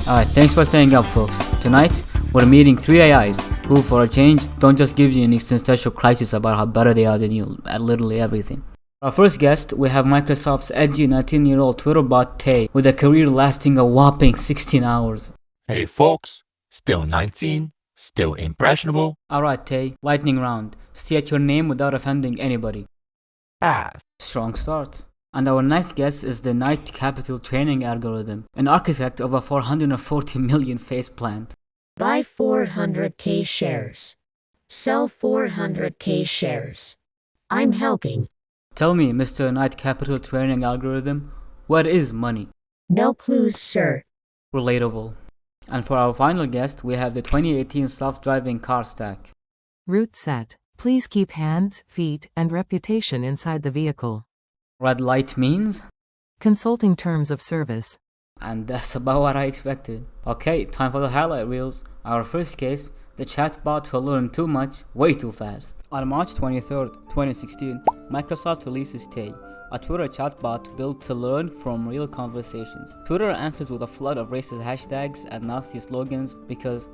Alright, thanks for staying up, folks. Tonight, we're meeting 3 AIs who, for a change, don't just give you an existential crisis about how better they are than you at literally everything. Our first guest, we have Microsoft's edgy 19-year-old Twitter bot Tate, with a career lasting a whopping 16 hours. Hey folks, still 19, still impressionable. Alright, Tate, lightning round. State your name without offending anybody. Pass. Strong start. And our next guest is the Knight Capital Training Algorithm, an architect of a 440 million face plant. Buy 400k shares. Sell 400k shares. I'm helping. Tell me, Mr. Knight Capital Training Algorithm, what is money? No clues, sir. Relatable. And for our final guest, we have the 2018 self-driving car stack. Route set. Please keep hands, feet, and reputation inside the vehicle. Red light means? Consulting terms of service. And that's about what I expected. Okay, time for the highlight reels. Our first case, the chatbot who learned too much, way too fast. On March 23rd, 2016, Microsoft releases Tate, a Twitter chatbot built to learn from real conversations. Twitter answers with a flood of racist hashtags and Nazi slogans because,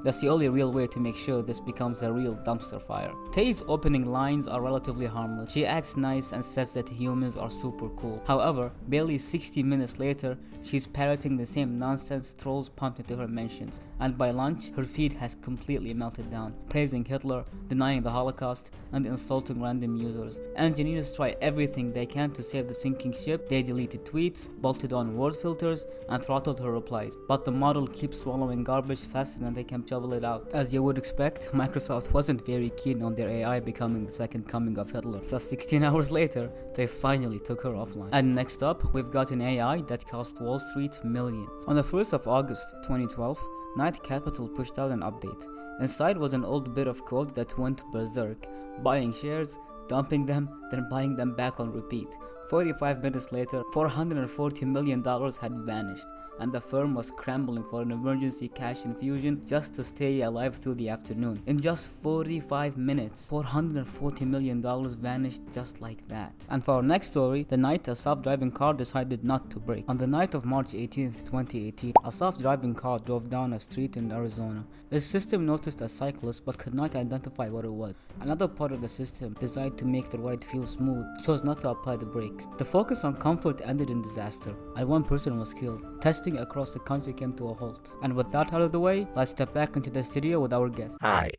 that's the only real way to make sure this becomes a real dumpster fire. Tate's opening lines are relatively harmless. She acts nice and says that humans are super cool. However, barely 60 minutes later, she's parroting the same nonsense trolls pumped into her mentions, and by lunch, her feed has completely melted down, praising Hitler, denying the Holocaust, and insulting random users. Engineers try everything they can to save the sinking ship. They deleted tweets, bolted on word filters, and throttled her replies. But the model keeps swallowing garbage faster than they can shovel it out. As you would expect, Microsoft wasn't very keen on their AI becoming the second coming of Hitler. So 16 hours later, they finally took her offline. And next up, we've got an AI that cost Wall Street millions. On the 1st of August 2012, Knight Capital pushed out an update. Inside was an old bit of code that went berserk, buying shares, dumping them, then buying them back on repeat. 45 minutes later, $440 million had vanished, and the firm was scrambling for an emergency cash infusion just to stay alive through the afternoon. In just 45 minutes, $440 million vanished just like that. And for our next story, the night a self-driving car decided not to brake. On the night of March 18th, 2018, a self-driving car drove down a street in Arizona. The system noticed a cyclist but could not identify what it was. Another part of the system, designed to make the ride feel smooth, chose not to apply the brakes. The focus on comfort ended in disaster, and one person was killed. Testing across the country came to a halt. And with that out of the way, let's step back into the studio with our guest. Hi,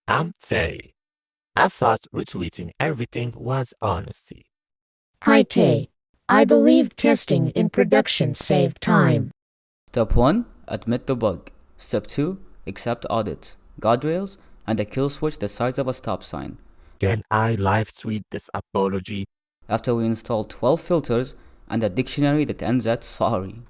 I'm Tate. I thought retweeting everything was honesty. Hi, Tate. I believe testing in production saved time. Step 1, admit the bug. Step 2, accept audits, guardrails, and a kill switch the size of a stop sign. Can I live tweet this apology? After we install 12 filters and a dictionary that ends at sorry.